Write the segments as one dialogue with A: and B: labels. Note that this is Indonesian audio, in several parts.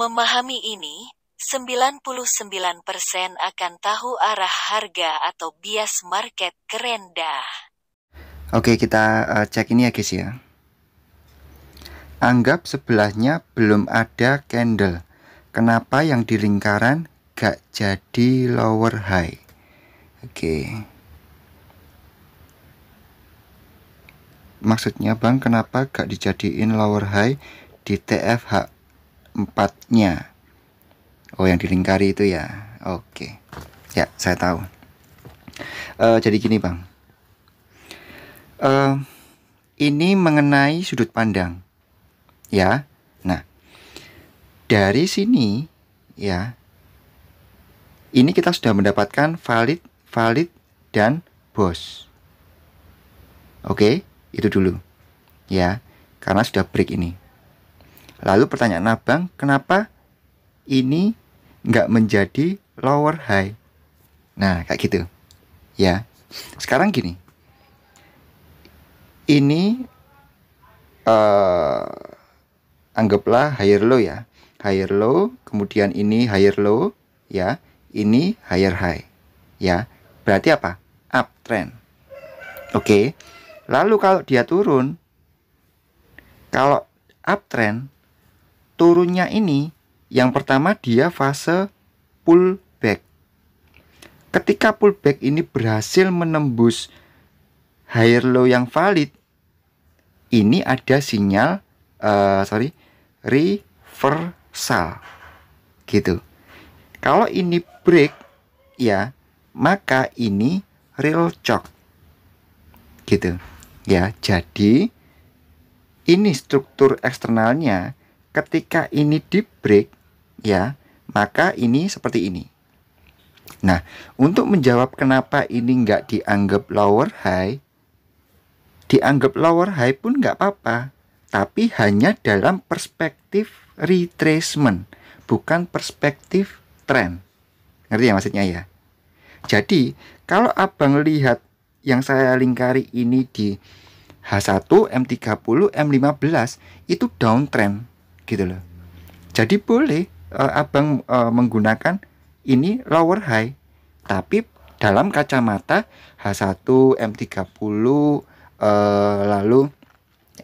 A: Memahami ini, 99% akan tahu arah harga atau bias market kerendah.
B: Oke, kita cek ini ya guys ya. Anggap sebelahnya belum ada candle. Kenapa yang di lingkaran gak jadi lower high? Oke. Maksudnya bang, kenapa gak dijadiin lower high di TFH 4-nya? Oh, yang dilingkari itu ya. Oke. Ya, saya tahu. Jadi gini bang. Ini mengenai sudut pandang. Ya. Nah, dari sini ya. Ini kita sudah mendapatkan valid dan boss. Oke, itu dulu. Ya, karena sudah break ini. Lalu pertanyaan abang, kenapa ini nggak menjadi lower high? Nah, kayak gitu. Ya, sekarang gini. Ini anggaplah higher low ya. Higher low, kemudian ini higher low, ya. Ini higher high. Ya, berarti apa? Uptrend. Oke. Lalu kalau dia turun, kalau uptrend, turunnya ini yang pertama dia fase pullback. Ketika pullback ini berhasil menembus higher low yang valid, ini ada sinyal reversal gitu. Kalau ini break ya, maka ini real choke gitu ya. Jadi ini struktur eksternalnya, ketika ini di break ya, maka ini seperti ini. Nah, untuk menjawab kenapa ini nggak dianggap lower high, dianggap lower high pun nggak apa-apa, tapi hanya dalam perspektif retracement, bukan perspektif trend. Ngerti ya maksudnya ya? Jadi, kalau abang lihat yang saya lingkari ini di H1, M30, M15, itu downtrend gitu loh. Jadi boleh abang menggunakan ini lower high, tapi dalam kacamata H1, M30, lalu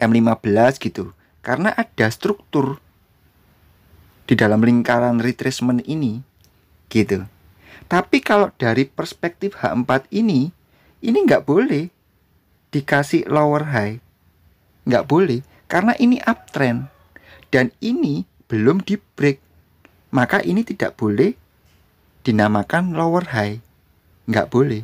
B: M15 gitu. Karena ada struktur di dalam lingkaran retracement ini gitu. Tapi kalau dari perspektif H4 ini nggak boleh dikasih lower high. Nggak boleh, karena ini uptrend dan ini belum di break. Maka ini tidak boleh dinamakan lower high. Nggak boleh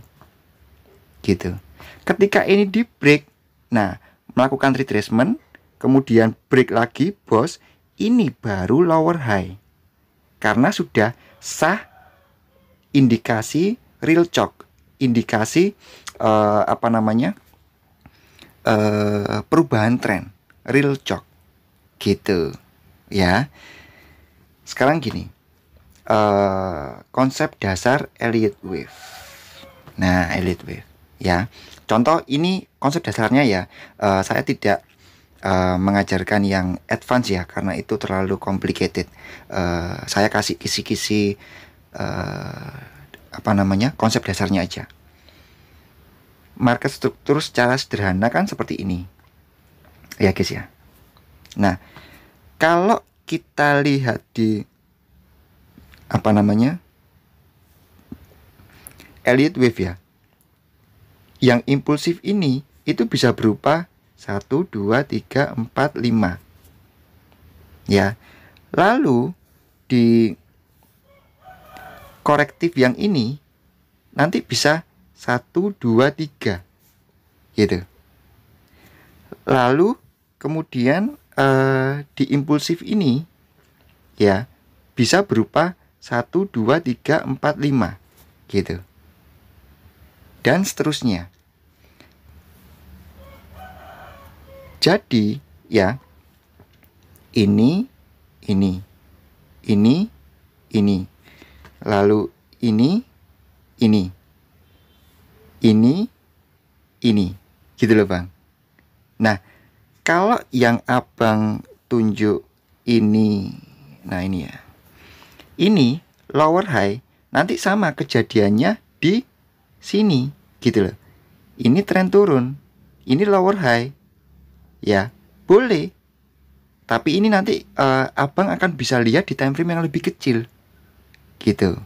B: gitu. Ketika ini di break, nah melakukan retracement, kemudian break lagi bos, ini baru lower high. Karena sudah sah indikasi real choke, indikasi perubahan tren, real choke gitu ya. Sekarang gini, konsep dasar Elliott wave. Nah, Elliott wave ya. Contoh ini konsep dasarnya ya. Saya tidak mengajarkan yang advance ya, karena itu terlalu complicated. Saya kasih kisi-kisi konsep dasarnya aja. Market struktur secara sederhana kan seperti ini ya guys ya. Nah, kalau kita lihat di Elliott wave ya, yang impulsif ini itu bisa berupa 1, 2, 3, 4, 5 ya. Lalu di korektif yang ini nanti bisa 1, 2, 3 gitu. Lalu kemudian di impulsif ini ya bisa berupa 1, 2, 3, 4, 5 gitu. Dan seterusnya. Jadi ya, ini, lalu ini, gitu loh bang. Nah, kalau yang abang tunjuk ini, nah ini ya, ini lower high, nanti sama kejadiannya di sini gitu loh. Ini tren turun, ini lower high, ya boleh. Tapi ini nanti abang akan bisa lihat di time frame yang lebih kecil, gitu.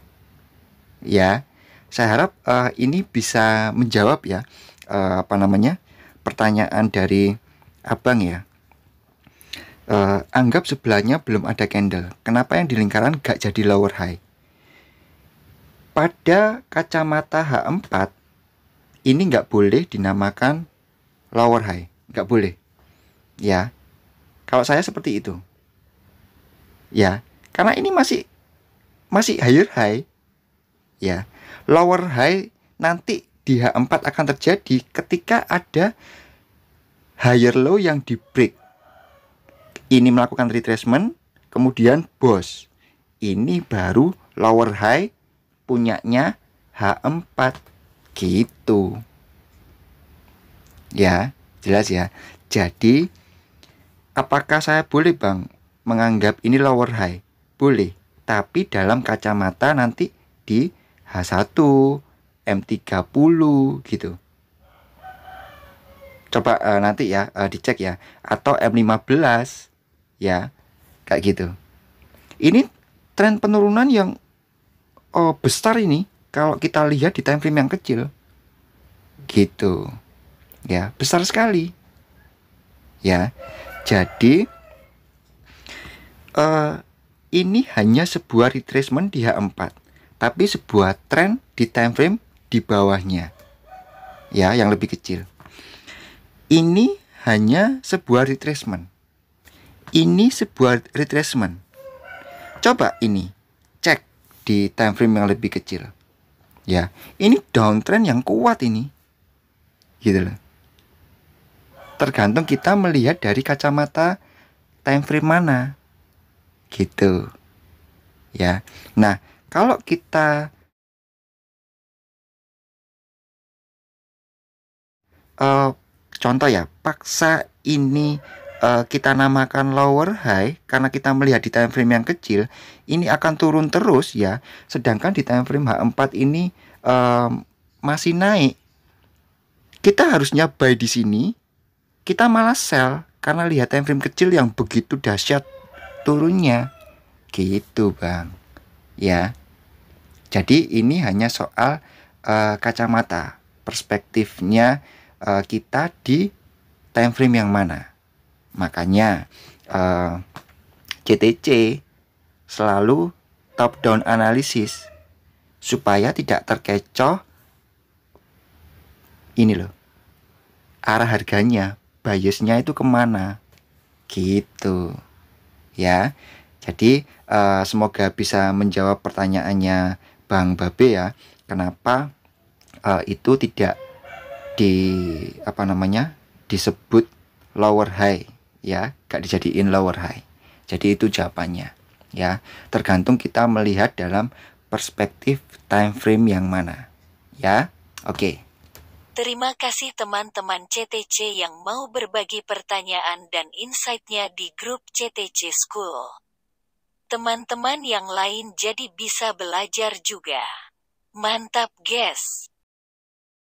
B: Ya, saya harap ini bisa menjawab ya pertanyaan dari abang ya. Anggap sebelahnya belum ada candle. Kenapa yang di lingkaran gak jadi lower high? Pada kacamata H4 ini nggak boleh dinamakan lower high, nggak boleh. Ya, kalau saya seperti itu. Ya, karena ini masih higher high. Ya, lower high nanti di H4 akan terjadi ketika ada higher low yang di break. Ini melakukan retracement, kemudian boss. Ini baru lower high punyanya H4 gitu. Ya, jelas ya. Jadi, apakah saya boleh Bang menganggap ini lower high? Boleh, tapi dalam kacamata nanti di H1, M30 gitu. Coba nanti ya dicek ya, atau M15 ya, kayak gitu. Ini tren penurunan yang besar ini kalau kita lihat di time frame yang kecil gitu ya, besar sekali ya. Jadi ini hanya sebuah retracement di H4, tapi sebuah tren di time frame di bawahnya ya, yang lebih kecil. Ini hanya sebuah retracement, ini sebuah retracement. Coba ini cek di time frame yang lebih kecil ya, ini downtrend yang kuat ini gitu loh. Tergantung kita melihat dari kacamata time frame mana gitu ya. Nah, kalau kita contoh ya, paksa ini kita namakan lower high karena kita melihat di time frame yang kecil, ini akan turun terus ya. Sedangkan di time frame H4 ini masih naik. Kita harusnya buy di sini, kita malah sell karena lihat time frame kecil yang begitu dahsyat turunnya. Gitu, Bang. Ya. Jadi ini hanya soal kacamata, perspektifnya kita di time frame yang mana. Makanya CTC selalu top down analysis supaya tidak terkecoh ini loh, arah harganya, biasnya itu kemana gitu ya. Jadi semoga bisa menjawab pertanyaannya Bang Babe ya, kenapa itu tidak disebut lower high ya, gak dijadiin lower high. Jadi itu jawabannya ya, tergantung kita melihat dalam perspektif time frame yang mana ya. Oke.
A: Terima kasih teman-teman CTC yang mau berbagi pertanyaan dan insight-nya di grup CTC School. Teman-teman yang lain jadi bisa belajar juga. Mantap, guys!